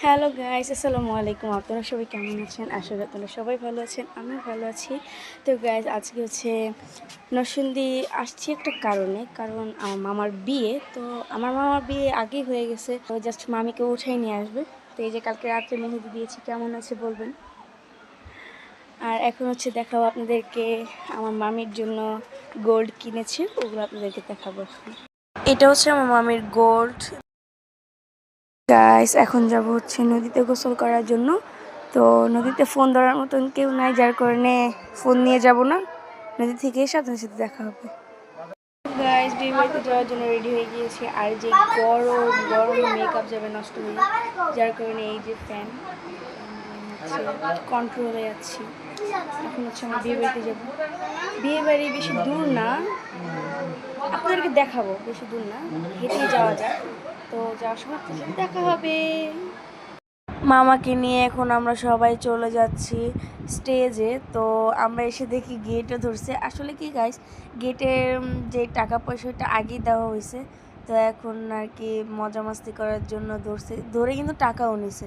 Hello guys, আসসালামু আলাইকুম। আপনারা সবাই কেমন আছেন? আশা করি আপনারা সবাই ভালো আছেন, আমিও ভালো আছি। তো গাইস, আজকে হচ্ছে নরসিংদী আসছি একটা কারণ আমার মামার বিয়ে। তো আমার মামার বিয়ে আগেই হয়ে গেছে, তো জাস্ট মামিকে উঠাই নিয়ে আসবে। তো এই যে কালকে রাত্রে মেহেদি দিয়েছি, কেমন আছে বলবেন। আর এখন হচ্ছে দেখাবো আপনাদেরকে আমার মামির জন্য গোল্ড কিনেছি, ওগুলো আপনাদেরকে দেখাবো। এটা হচ্ছে আমার মামির গোল্ড। গাইস, এখন যাব হচ্ছে নদীতে গোসল করার জন্য। তো নদীতে ফোন ধরার মতন কেউ নাই, যার কারণে ফোন নিয়ে যাব না। নদী থেকে সাথে সাথে দেখা হবে। গাইস, বিয়ে বাড়িতে যাওয়ার জন্য রেডি হয়ে গিয়েছি। আর যে গরম মেকআপ যাবে নষ্ট হয়ে, যার কারণে এই যে ফ্যান কন্ট্রোল হয়ে যাচ্ছি। এখন হচ্ছে আমরা বিয়ে বাড়িতে যাবো। বিয়ে বাড়ি বেশি দূর না, আপনাদেরকে দেখাবো, বেশি দূর না, হেঁটেই যাওয়া যায়। তো যাওয়ার সময় দেখা হবে। মামাকে নিয়ে এখন আমরা সবাই চলে যাচ্ছি স্টেজে। তো আমরা এসে দেখি গেটও ধরছে। আসলে কি গাইস, গেটের যে টাকা পয়সাটা আগেই দেওয়া হয়েছে, তো এখন আর কি মজা মাস্তি করার জন্য ধরে কিন্তু টাকাও নিছে।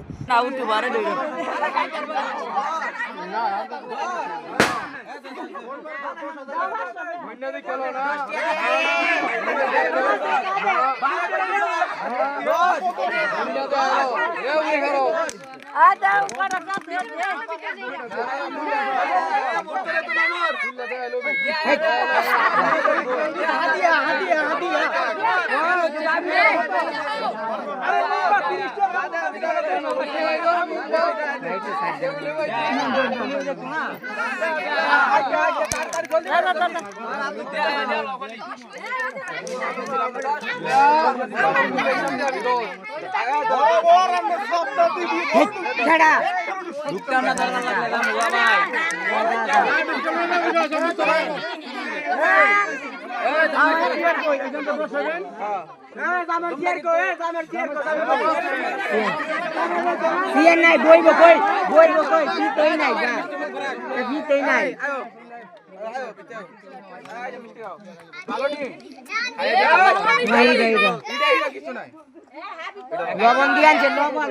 লবণ দিয়ে আনছে, লবণ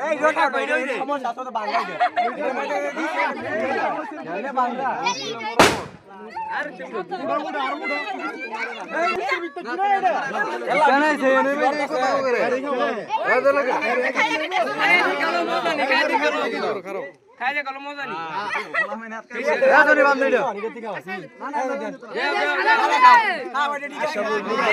এই রোটা সমস্যা তো বাংলা দে জানে বাংলা আর মুড়া এই ভিতর কি রে এটা জানাই সে এনে মেয়ে কথা করে এই তো লাগে আরে নিকালো মজা নি খাই দিও খারো খাই যা কলম মজা নি রাজনি বান্ধ দিও না না